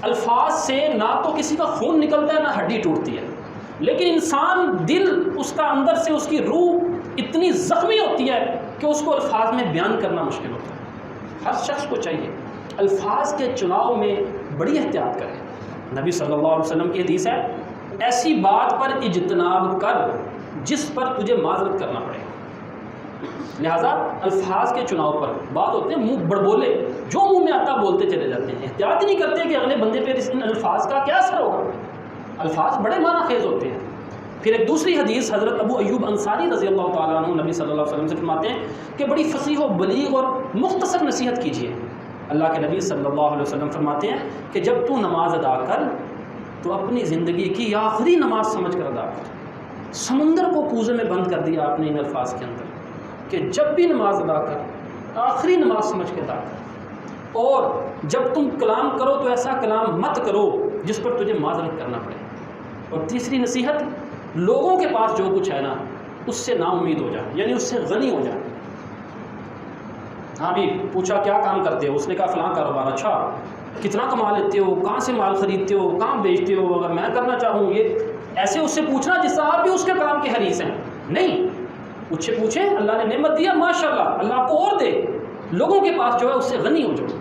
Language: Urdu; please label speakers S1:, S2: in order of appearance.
S1: الفاظ سے نہ تو کسی کا خون نکلتا ہے نہ ہڈی ٹوٹتی ہے، لیکن انسان دل اس کا اندر سے اس کی روح اتنی زخمی ہوتی ہے کہ اس کو الفاظ میں بیان کرنا مشکل ہوتا ہے۔ ہر شخص کو چاہیے الفاظ کے چناؤ میں بڑی احتیاط کرے۔ نبی صلی اللہ علیہ وسلم کی حدیث ہے، ایسی بات پر اجتناب کر جس پر تجھے معذرت کرنا پڑے۔ لہٰذا الفاظ کے چناؤ پر بات ہوتے ہیں منہ بڑبولے، جو منہ میں آتا بولتے چلے جاتے ہیں، احتیاط ہی نہیں کرتے کہ اگلے بندے پہ ان الفاظ کا کیا اثر ہوگا۔ الفاظ بڑے معنی خیز ہوتے ہیں۔ پھر ایک دوسری حدیث حضرت ابو ایوب انصاری رضی اللہ تعالیٰ عنہ نبی صلی اللہ علیہ وسلم سے فرماتے ہیں کہ بڑی فصیح و بلیغ اور مختصر نصیحت کیجیے۔ اللہ کے نبی صلی اللہ علیہ وسلم فرماتے ہیں کہ جب تو نماز ادا کر تو اپنی زندگی کی آخری نماز سمجھ کر ادا کر۔ سمندر کو کوزے میں بند کر دیا آپ نے ان الفاظ کے اندر کہ جب بھی نماز ادا کر آخری نماز سمجھ کے ادا کر، اور جب تم کلام کرو تو ایسا کلام مت کرو جس پر تجھے معذرت کرنا پڑے۔ اور تیسری نصیحت، لوگوں کے پاس جو کچھ ہے نا اس سے نا امید ہو جائے، یعنی اس سے غنی ہو جائے۔ ہاں بھی پوچھا کیا کام کرتے ہو، اس نے کہا فلاں کاروبار۔ اچھا کتنا کما لیتے ہو، کہاں سے مال خریدتے ہو، کہاں بیچتے ہو، اگر میں کرنا چاہوں یہ، ایسے اس سے پوچھنا جس سے آپ بھی اس کے کام کے حریص ہیں۔ نہیں، مجھ سے پوچھیں، اللہ نے نعمت دیا ماشاءاللہ، اللہ آپ کو اور دے، لوگوں کے پاس جو ہے اس سے غنی ہو جاؤ۔